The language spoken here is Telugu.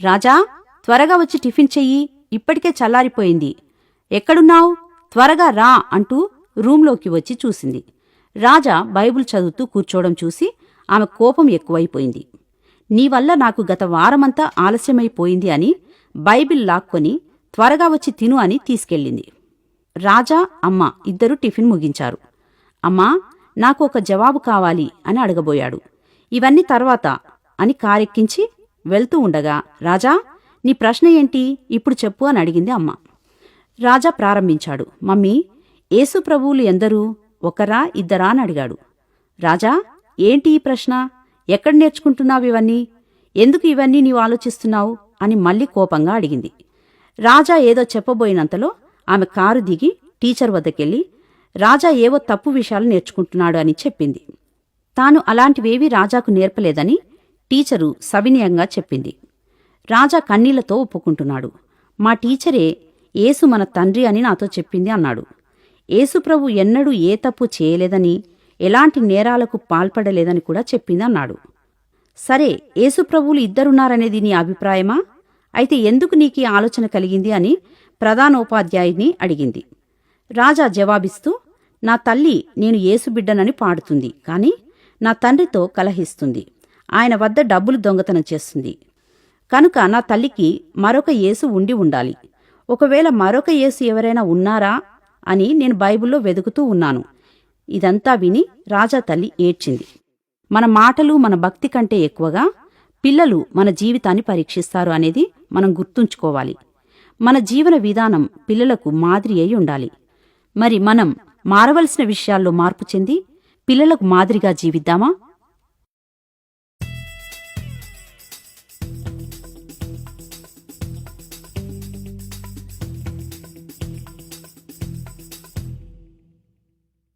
రాజా, త్వరగా వచ్చి టిఫిన్ చెయ్యి, ఇప్పటికే చల్లారిపోయింది. ఎక్కడున్నావు? త్వరగా రా అంటూ రూంలోకి వచ్చి చూసింది. రాజా బైబిల్ చదువుతూ కూర్చోవడం చూసి ఆమె కోపం ఎక్కువైపోయింది. నీవల్ల నాకు గత వారమంతా ఆలస్యమైపోయింది అని బైబిల్ లాక్కొని త్వరగా వచ్చి తిను అని తీసుకెళ్ళింది. రాజా, అమ్మ ఇద్దరూ టిఫిన్ ముగించారు. అమ్మా, నాకు ఒక జవాబు కావాలి అని అడగబోయాడు. ఇవన్నీ తర్వాత అని కారెక్కించి వెళ్తూ ఉండగా, రాజా, నీ ప్రశ్న ఏంటి, ఇప్పుడు చెప్పు అని అడిగింది అమ్మ. రాజా ప్రారంభించాడు. మమ్మీ, యేసు ప్రభువులు ఎందరూ, ఒకరా ఇద్దరా అని అడిగాడు. రాజా, ఏంటి ఈ ప్రశ్న? ఎక్కడ నేర్చుకుంటున్నావు ఇవన్నీ? ఎందుకు ఇవన్నీ నీవు ఆలోచిస్తున్నావు అని మళ్ళీ కోపంగా అడిగింది. రాజా ఏదో చెప్పబోయినంతలో ఆమె కారు దిగి టీచర్ వద్దకెళ్ళి రాజా ఏవో తప్పు విషయాలు నేర్చుకుంటున్నాడు అని చెప్పింది. తాను అలాంటివేవీ రాజాకు నేర్పలేదని టీచరు సవినయంగా చెప్పింది. రాజా కన్నీళ్లతో ఒప్పుకుంటున్నాడు. మా టీచరే యేసు మన తండ్రి అని నాతో చెప్పింది అన్నాడు. యేసుప్రభు ఎన్నడూ ఏ తప్పు చేయలేదని, ఎలాంటి నేరాలకు పాల్పడలేదని కూడా చెప్పింది అన్నాడు. సరే, యేసుప్రభువులు ఇద్దరున్నారనేది నీ అభిప్రాయమా? అయితే ఎందుకు నీకీ ఆలోచన కలిగింది అని ప్రధానోపాధ్యాయుని అడిగింది. రాజా జవాబిస్తూ, నా తల్లి నేను యేసు బిడ్డనని పాడుతుంది, కాని నా తండ్రితో కలహిస్తుంది. ఆయన వద్ద డబ్బులు దొంగతనం చేస్తుంది. కనుక నా తల్లికి మరొక యేసు ఉండి ఉండాలి. ఒకవేళ మరొక యేసు ఎవరైనా ఉన్నారా అని నేను బైబిల్లో వెదుకుతూ ఉన్నాను. ఇదంతా విని రాజా తల్లి ఏడ్చింది. మన మాటలు మన భక్తి కంటే ఎక్కువగా పిల్లలు మన జీవితాన్ని పరీక్షిస్తారు అనేది మనం గుర్తుంచుకోవాలి. మన జీవన విధానం పిల్లలకు మాదిరి అయి ఉండాలి. మరి మనం మారవలసిన విషయాల్లో మార్పు చెంది పిల్లలకు మాదిరిగా జీవిద్దామా?